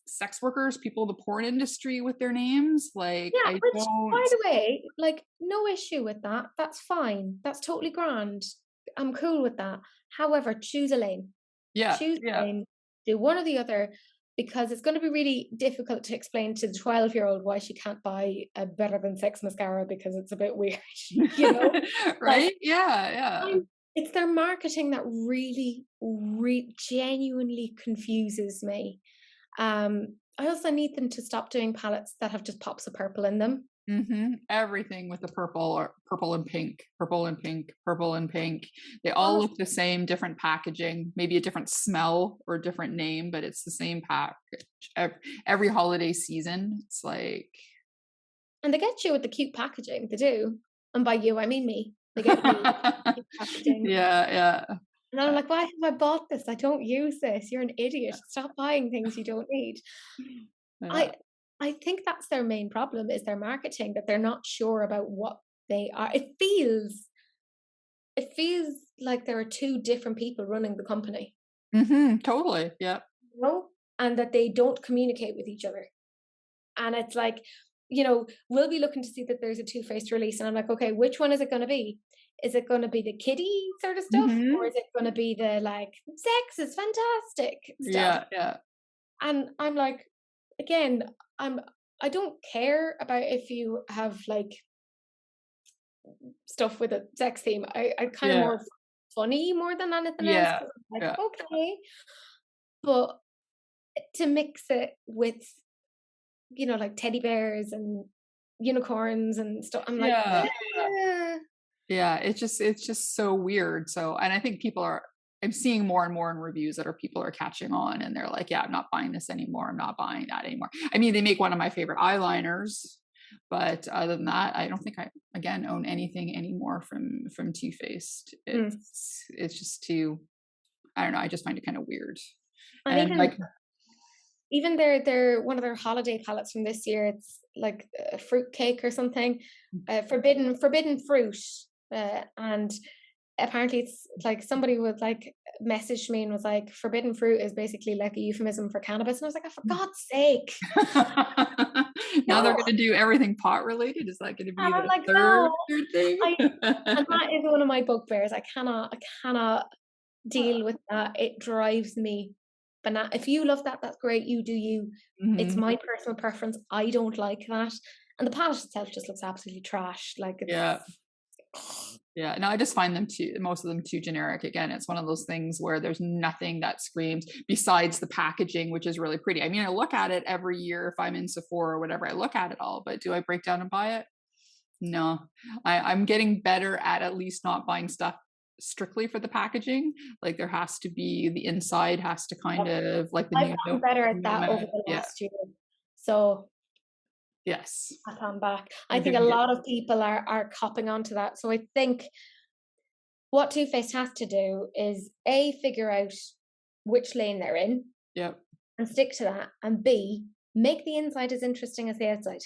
sex workers, people in the porn industry with their names. Like, Yeah, I which, by don't. the way, like, no issue with that. That's fine. That's totally grand. I'm cool with that. However, choose a lane. Yeah, Choose a yeah. lane. Do one or the other, because it's going to be really difficult to explain to the 12-year-old why she can't buy a Better Than Sex mascara because it's a bit weird, you know? Like, Right? Yeah, yeah. it's their marketing that really, genuinely confuses me. I also need them to stop doing palettes that have just pops of purple in them. Everything with the purple, or purple and pink, purple and pink, purple and pink. They all Honestly, look the same, different packaging, maybe a different smell or a different name, but it's the same package. Every holiday season, it's like, and they get you with the cute packaging. They do, and by you I mean me. They get me with cute packaging, yeah, and I'm like, why have I bought this? I don't use this. You're an idiot. Stop buying things you don't need. yeah. I I think that's their main problem is their marketing, that they're not sure about what they are. It feels like there are two different people running the company, Totally. Yeah. you know, and that they don't communicate with each other. And it's like, we'll be looking to see that there's a Too Faced release, and I'm like, okay, which one is it going to be? Is it going to be the kiddie sort of stuff, or Hmm. is it going to be the like sex is fantastic stuff? Yeah, yeah, And I'm like, again, I don't care about if you have like stuff with a sex theme. I kind of yeah, more funny more than anything else yeah, because I'm like, yeah, okay, but to mix it with, like teddy bears and unicorns and stuff, I'm like, yeah. Yeah, it's just so weird. So, and I think I'm seeing more and more in reviews that people are catching on and they're like, yeah, I'm not buying this anymore. I'm not buying that anymore. I mean, they make one of my favorite eyeliners, but other than that, I don't think I again own anything anymore from Too Faced. Mm. It's just too, I don't know, I just find it kind of weird. And And like, even their one of their holiday palettes from this year, it's like a fruit cake or something, forbidden fruit, and apparently it's like somebody would like message me and was like, forbidden fruit is basically like a euphemism for cannabis, and I was like, oh, for God's sake, now they're no. gonna do everything pot related. Is that gonna be And I'm the like, third no. thing? I And that is one of my bugbears. I cannot deal with that. It drives me banana. If you love that, that's great. You do you. It's Mhm. my personal preference. I don't like that. And the palette itself just looks absolutely trash. Like Yeah. it's Yeah. No, I just find most of them too generic. Again, it's one of those things where there's nothing that screams besides the packaging, which is really pretty. I mean, I look at it every year if I'm in Sephora or whatever, I look at it all, but do I break down and buy it? No. I'm getting better at least not buying stuff strictly for the packaging. Like there has to be the inside has to kind of like the I've new gotten better at that over nomad. the Yeah. last year. So Yes. I'm back. I You're think a doing it. lot of people are copping onto that. So I think what Too Faced has to do is A, figure out which lane they're in Yep. and stick to that, and B, make the inside as interesting as the outside.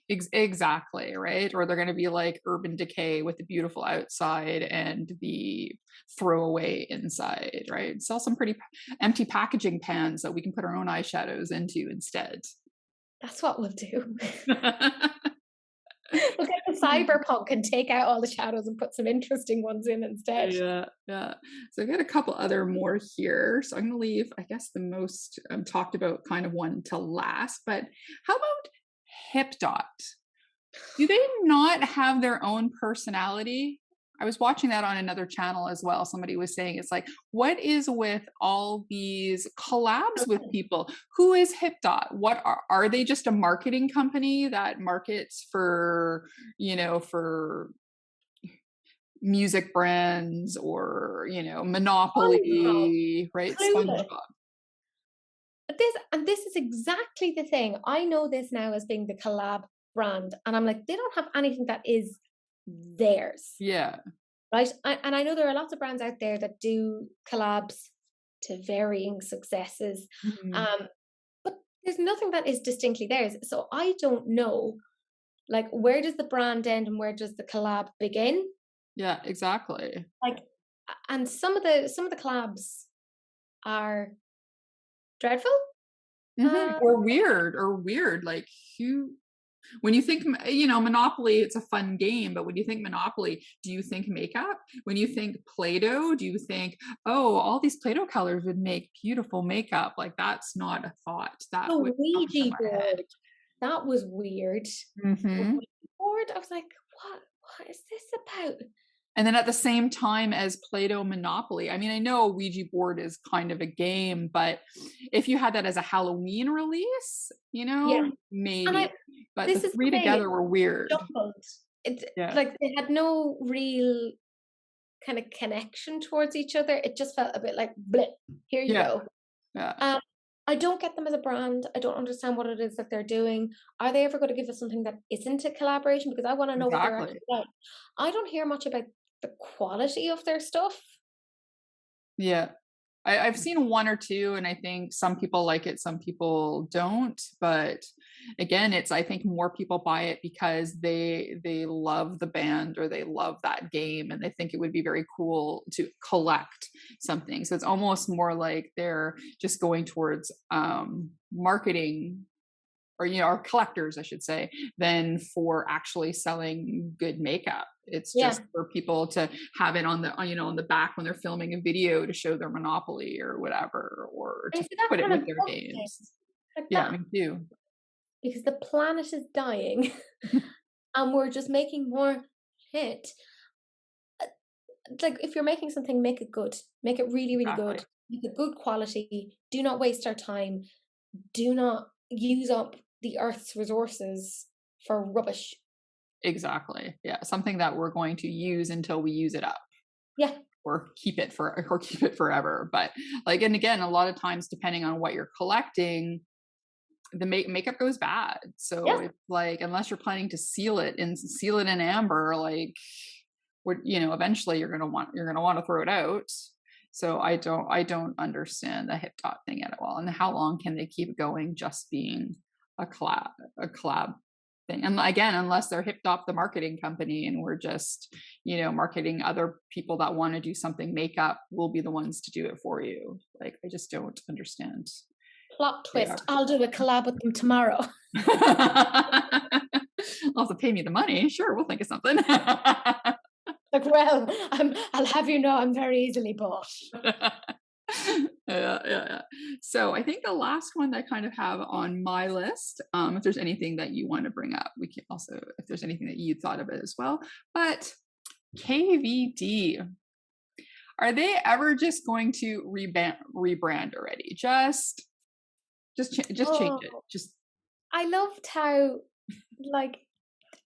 Exactly, right? Or they're going to be like Urban Decay with the beautiful outside and the throwaway inside, right? Sell some pretty empty packaging pans that we can put our own eyeshadows into instead. That's what we'll do. We'll get the cyberpunk and take out all the shadows and put some interesting ones in instead. Yeah, yeah. So I've got a couple other more here. So I'm going to leave, I guess, the most talked about kind of one to last. But how about Hip Dot? Do they not have their own personality? I was watching that on another channel as well. Somebody was saying it's like, what is with all these collabs with people? Who is Hip Dot? What are they just a marketing company that markets for, for music brands or, SpongeBob, Monopoly, right? clueless. SpongeBob. This is exactly the thing. I know this now as being the collab brand, and I'm like, they don't have anything that is theirs, Yeah. right? And I know there are lots of brands out there that do collabs to varying successes, Mhm. um, but there's nothing that is distinctly theirs. So I don't know, like, where does the brand end and where does the collab begin? Yeah, exactly. Like, and some of the collabs are dreadful. Mhm. Uh, Or weird. Like who when you think, Monopoly, it's a fun game, but when you think Monopoly, do you think makeup? When you think Play-Doh, do you think, oh, all these Play-Doh colors would make beautiful makeup? Like that's not a thought that the would come to Ouija my head. board, that was weird. The Mhm. Ouija board, I was like, what is this about? And then at the same time as Play-Doh Monopoly, I mean, I know a Ouija board is kind of a game, but if you had that as a Halloween release, Yeah, and maybe. But this the is the three thing, together were weird. jumbled. It's Yeah. like they had no real kind of connection towards each other. It just felt a bit like blip. Here you Yeah. go. Yeah. Um, I don't get them as a brand. I don't understand what it is that they're doing. Are they ever going to give us something that isn't a collaboration? Because I want to know what they're Exactly. actually like. I don't hear much about the quality of their stuff. Yeah. I've seen one or two, and I think some people like it, some people don't. But again, I think more people buy it because they love the band or they love that game, and they think it would be very cool to collect something. So it's almost more like they're just going towards marketing or or collectors, I should say, than for actually selling good makeup. It's Yeah. just for people to have it on the on the back when they're filming a video to show their monopoly or whatever, or I to see that put it kind with of their bugs me, names. like Yeah, that, me too. because the planet is dying and we're just making more shit. Like, if you're making something, make it good. Make it really, really Exactly. good. Make it good quality. Do not waste our time. Do not use up the earth's resources for rubbish. Exactly. Yeah, something that we're going to use until we use it up, Yeah, or keep it forever. But like, and again, a lot of times, depending on what you're collecting, the makeup goes bad. So yeah. it's like, unless you're planning to seal it in amber, like, would eventually you're gonna want to throw it out. So I don't understand the hip hop thing at all, and how long can they keep going just being a collab thing? And again, unless they're hip hop the marketing company, and we're just marketing other people that want to do something makeup, will be the ones to do it for you. Like, I just don't understand. Plot They twist. are. I'll do a collab with them tomorrow. Also pay me the money. Sure, we'll think of something. Like, well, I'll have you know I'm very easily bought. Yeah. So I think the last one that I kind of have on my list, if there's anything that you want to bring up, we can also, if there's anything that you thought of it as well. But KVD, are they ever just going to rebrand already? Just change it. Oh, Just I loved how, like,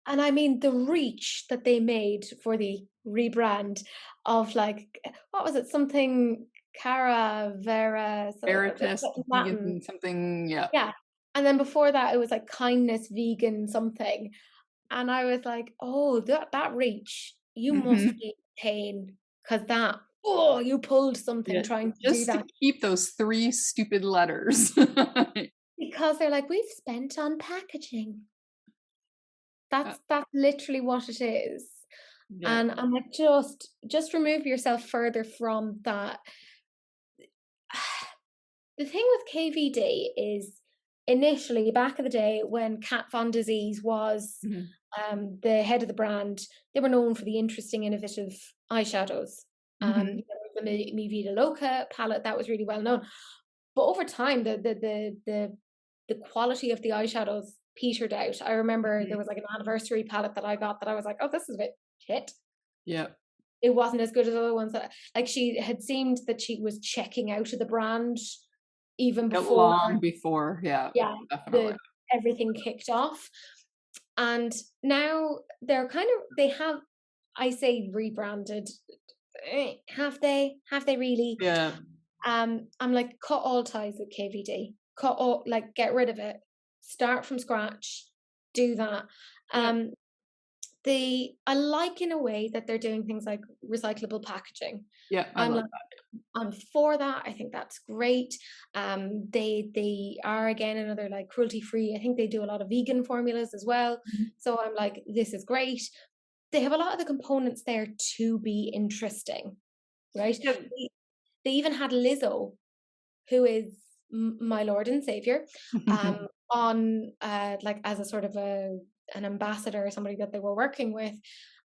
and I mean the reach that they made for the rebrand of, like, what was it? Something Cara Vera, so Veritas Latin. vegan something. Yeah. Yeah. And then before that it was like kindness vegan something. And I was like, oh, that reach, you must Mhm. be in pain, because that, oh, you pulled something Yeah. trying to do Just to that. keep those three stupid letters. Because they're like, we've spent on packaging. Uh, That's literally what it is. yeah. And I'm like, just remove yourself further from that. The thing with KVD is, initially, back in the day when Kat Von Disease was Mhm. the head of the brand, they were known for the interesting, innovative eyeshadows. Mhm. The Mi Vida Loca palette, that was really well known. But over time, the quality of the eyeshadows petered out. I remember there Mhm. was like an anniversary palette that I got that I was like, oh, this is a bit shit. Yeah. It wasn't as good as other ones that, like, she had seemed that she was checking out of the brand even before, Long before, yeah, yeah, definitely. the everything kicked off. And now they have, I say, rebranded. Have they? Have they really? Yeah. I'm like, cut all ties with KVD. Cut all, like, get rid of it. Start from scratch. Do that. Yeah. Um, I like, in a way, that they're doing things like recyclable packaging. Yeah, I I'm love like, that. I'm for that. I think that's great. They are, again, another, like, cruelty free. I think they do a lot of vegan formulas as well. Mhm. So I'm like, this is great. They have a lot of the components there to be interesting, right? Yeah. They even had Lizzo, who is my Lord and Savior, on, like, as a sort of an ambassador or somebody that they were working with.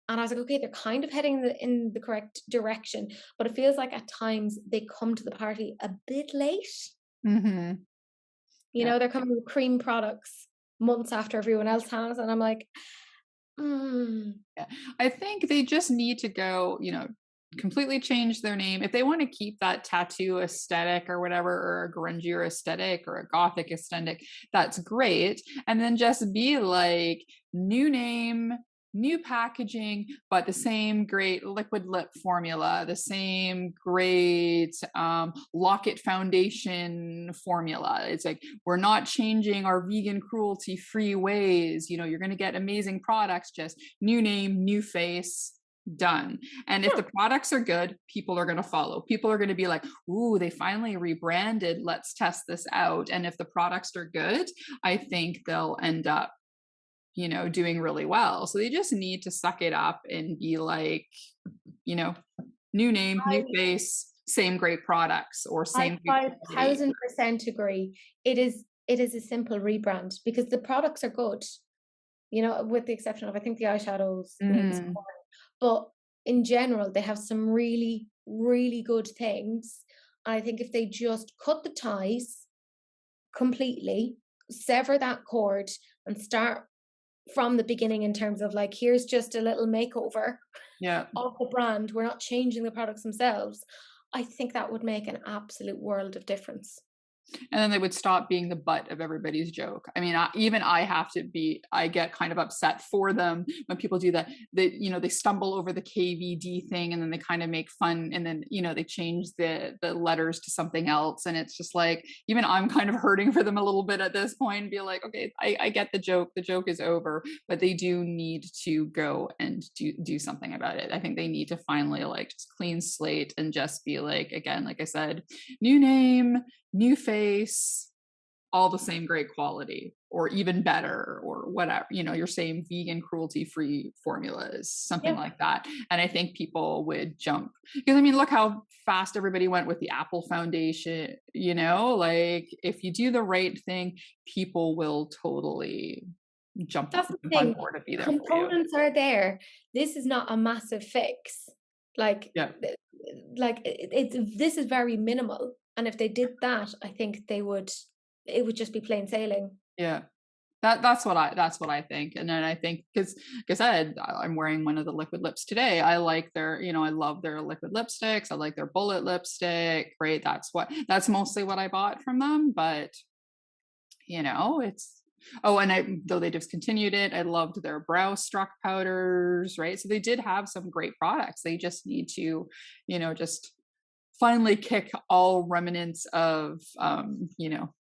And I was like, okay, they're kind of heading in the correct direction, but it feels like at times they come to the party a bit late. Mhm. Yeah. They're coming with cream products months after everyone else has, and I'm like, mm, Yeah. I think they just need to go, completely change their name. If they want to keep that tattoo aesthetic or whatever, or a grungier aesthetic or a gothic aesthetic, that's great. And then just be like, new name, new packaging, but the same great liquid lip formula, the same great Locket foundation formula. It's like, we're not changing our vegan cruelty free ways. You're going to get amazing products, just new name, new face, done. And if yeah. the products are good, people are going to follow. People are going to be like, ooh, they finally rebranded. Let's test this out. And if the products are good, I think they'll end up, doing really well. So they just need to suck it up and be like, you know, new name, new I face, same great products, or I same great quality. 5,000% agree. It is it is a simple rebrand because the products are good, you know, with the exception of, I think, the eyeshadows in some, Mm, but in general, they have some really, really good things. I think if they just cut the ties completely, sever that cord, and start from the beginning in terms of like, here's just a little makeover yeah. of the brand. We're not changing the products themselves. I think that would make an absolute world of difference. And then they would stop being the butt of everybody's joke. I mean, even I have to be, I get kind of upset for them when people do that. They, they stumble over the KVD thing and then they kind of make fun and then, they change the letters to something else. And it's just like, even I'm kind of hurting for them a little bit at this point and be like, okay, I get the joke. The joke is over, but they do need to go and do something about it. I think they need to finally like just clean slate and just be like, again, like I said, new name, new face, all the same great quality or even better or whatever, your same vegan cruelty free formulas, something Yeah. like that. And I think people would jump because I mean, look how fast everybody went with the Apple Foundation, like if you do the right thing, people will totally jump That's the on thing. board and be there for you. Components are there. This is not a massive fix. Like, Yeah. this is very minimal. And if they did that, I think it would just be plain sailing. Yeah. That's what I think. And then I think because like I said, I'm wearing one of the liquid lips today. I like their, I love their liquid lipsticks. I like their bullet lipstick. Right. That's mostly what I bought from them. But it's and though they discontinued it, I loved their brow struck powders, right? So they did have some great products. They just need to, just finally kick all remnants of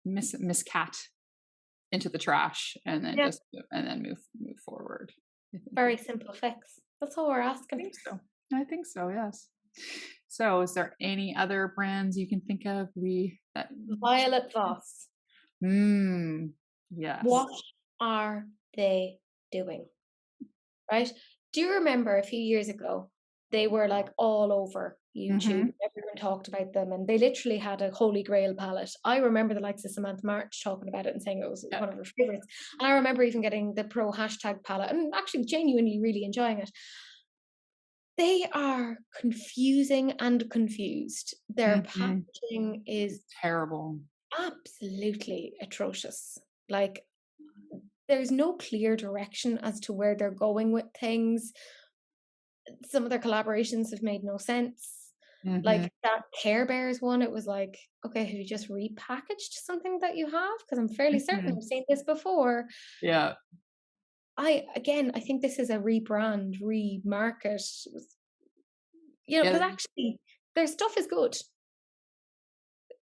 Miss Cat into the trash and then Yeah. move forward. Very simple fix. That's all we're I asking. think so. I think so, yes. So is there any other brands you can think of Violet Voss. Yes. What are they doing? Right? Do you remember a few years ago, they were like all over YouTube. Mhm. Everyone talked about them and they literally had a holy grail palette. I remember the likes of Samantha March talking about it and saying it was Yeah. one of her favorites. And I remember even getting the pro hashtag palette and actually genuinely really enjoying it. They are confusing and confused. Their Mhm. packaging is Terrible. absolutely atrocious. Like, there's no clear direction as to where they're going with things. Some of their collaborations have made no sense. Mhm. Like that Care Bears one, it was like, okay, have you just repackaged something that you have? Because I'm fairly certain Mhm. I've seen this before. Yeah. I think this is a rebrand, remarket. Because Yeah. actually their stuff is good.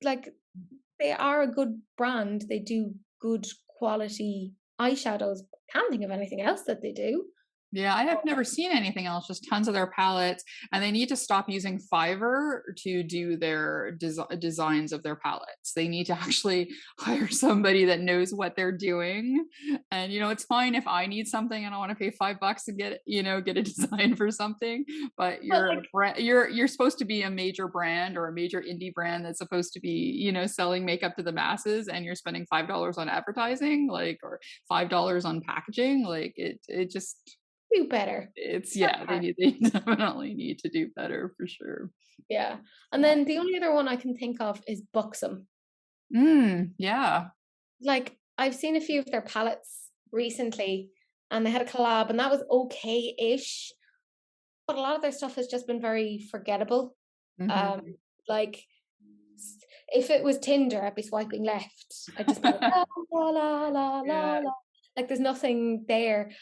Like, they are a good brand. They do good quality eyeshadows. Can't think of anything else that they do. Yeah, I have never seen anything else, just tons of their palettes, and they need to stop using Fiverr to do their designs of their palettes. They need to actually hire somebody that knows what they're doing. And it's fine if I need something and I want to pay $5 to get a design for something, but But you're a like, brand, you're supposed to be a major brand or a major indie brand that's supposed to be, selling makeup to the masses, and you're spending $5 on advertising, like, or $5 on packaging, like it just do better. Work they hard. definitely need to do better for sure. Yeah. And Yeah. then the only other one I can think of is Buxom. Yeah. Like, I've seen a few of their palettes recently and they had a collab and that was okay-ish. But a lot of their stuff has just been very forgettable. Um, Mhm. like, if it was Tinder, I'd be swiping left. I'd just be like, la la la la la Yeah. la. Like, there's nothing there.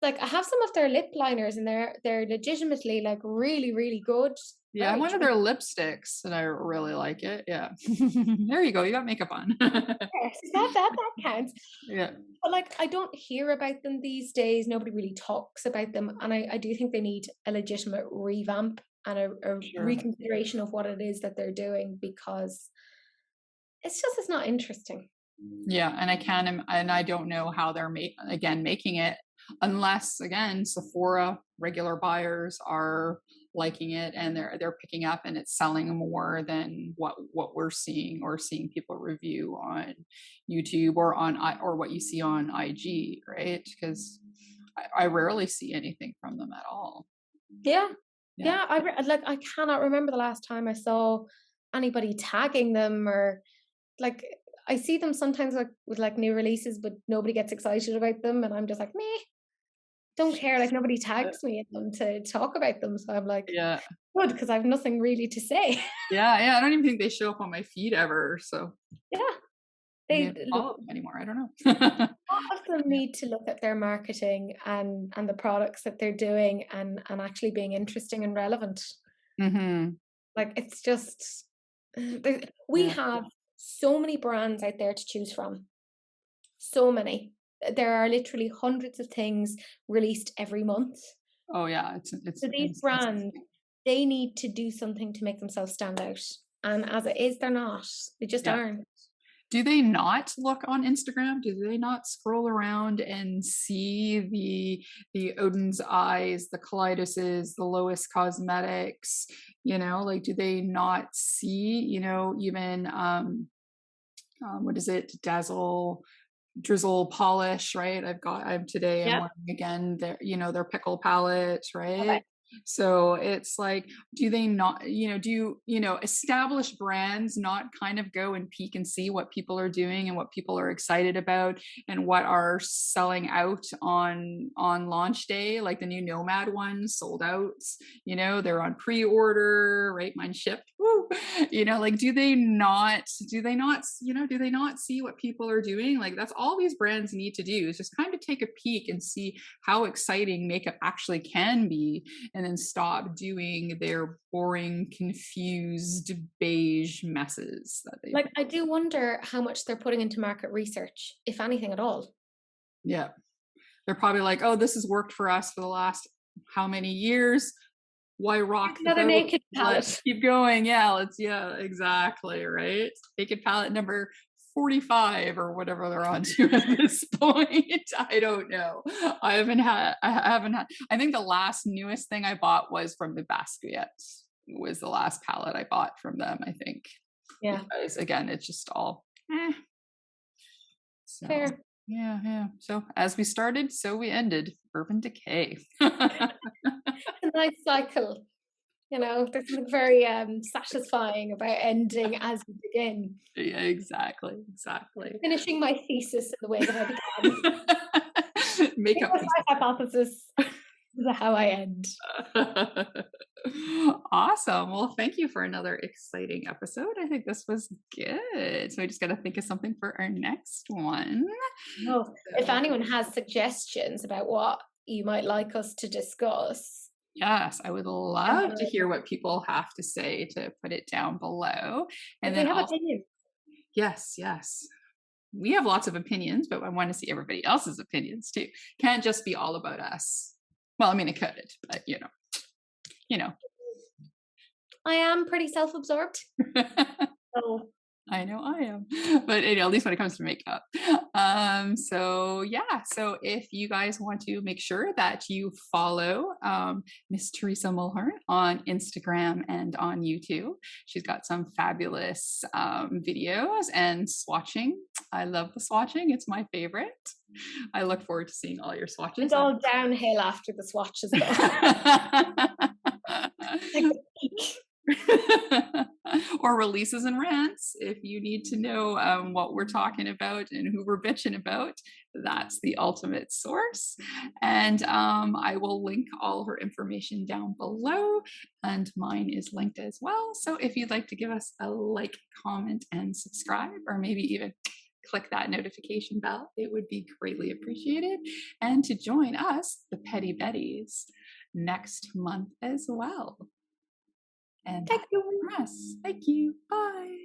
Like, I have some of their lip liners and they're legitimately like really, really good. Yeah, I'm Very one of true. their lipsticks and I really like it. Yeah. There you go. You got makeup on. That counts. Yeah. But like, I don't hear about them these days. Nobody really talks about them. And I do think they need a legitimate revamp and a Sure. reconsideration of what it is that they're doing, because it's not interesting. Yeah, and and I don't know how they're making it unless again Sephora regular buyers are liking it and they're picking up and it's selling more than what we're seeing or seeing people review on YouTube or or what you see on IG, right? Because I rarely see anything from them at all. Yeah. Yeah. Yeah, like, I cannot remember the last time I saw anybody tagging them, or like, I see them sometimes, like, with, like, new releases, but nobody gets excited about them, and I'm just like, "Meh, don't care," like, nobody tags me in them to talk about them, so I'm like, Yeah. "Good, because I have nothing really to say." Yeah. Yeah. I don't even think they show up on my feed ever. So Yeah, maybe I they don't look, follow them anymore. I don't know. a lot of them Yeah. need to look at their marketing and the products that they're doing, and actually being interesting and relevant. Hmm. Like, it's just we Yeah. have so many brands out there to choose from. So many. There are literally hundreds of things released every month. Oh yeah. So these It's brands, they need to do something to make themselves stand out. And as it is, they're not. They just yeah. aren't. Do they not look on Instagram? Do they not scroll around and see the Odin's Eyes, the Kaleidoses, the Lois Cosmetics? You know, like do they not see? You know, even what is it? Dazzle, Drizzle polish, right? I'm Yep. wearing again their, you know, their pickle palette, Love it. right? So it's like, do they not, you know, you know, established brands not kind of go and peek and see what people are doing and what people are excited about and what are selling out on launch day, like the new Nomad one sold out, you know, they're on pre-order, right? Mine shipped. Woo. You know, like do they not see what people are doing? Like that's all these brands need to do is just kind of take a peek and see how exciting makeup actually can be and then stop doing their boring, confused, beige messes that they Like, I do wonder how much they're putting into market research, if anything at all. yeah. They're probably like, oh, this has worked for us for the last how many years? Why rock Here's the another boat? naked Let's palette. keep going. Yeah, exactly, right? Naked palette number 45 or whatever they're on to at this point. I don't know. I haven't had I think the last newest thing I bought was from the Basquiat. Was the last palette I bought from them, I think. Yeah, Because again, it's just all eh. So fair. yeah. So as we started, so we ended. Urban Decay. A nice cycle. You know, there's something very satisfying about ending as you begin. Yeah, exactly. Finishing my thesis in the way that I began. Here Makeup was pieces. my hypothesis. This is how I end. Awesome. Well, thank you for another exciting episode. I think this was good. So we just got to think of something for our next one. Well, if So, anyone has suggestions about what you might like us to discuss, yes, I would send love them to hear over. what people have to say to put it down below. And If they then have also, opinions, yes. We have lots of opinions, but I want to see everybody else's opinions too. Can't just be all about us. Well, I mean, it could, but you know. I am pretty self-absorbed. So I know I am, but you know, at least when it comes to makeup. So yeah, so if you guys want to make sure that you follow Miss Teresa Mulhern on Instagram and on YouTube, she's got some fabulous videos and swatching. I love the swatching; it's my favorite. I look forward to seeing all your swatches. it's all downhill after the swatches, though. Like the peak. Or releases and rants. If you need to know what we're talking about and who we're bitching about, that's the ultimate source. And I will link all her information down below, and mine is linked as well. So if you'd like to give us a like, comment, and subscribe, or maybe even click that notification bell, it would be greatly appreciated. And to join us, the Petty Betties, next month as well. And Thank that's you. it from us. Thank you. Bye.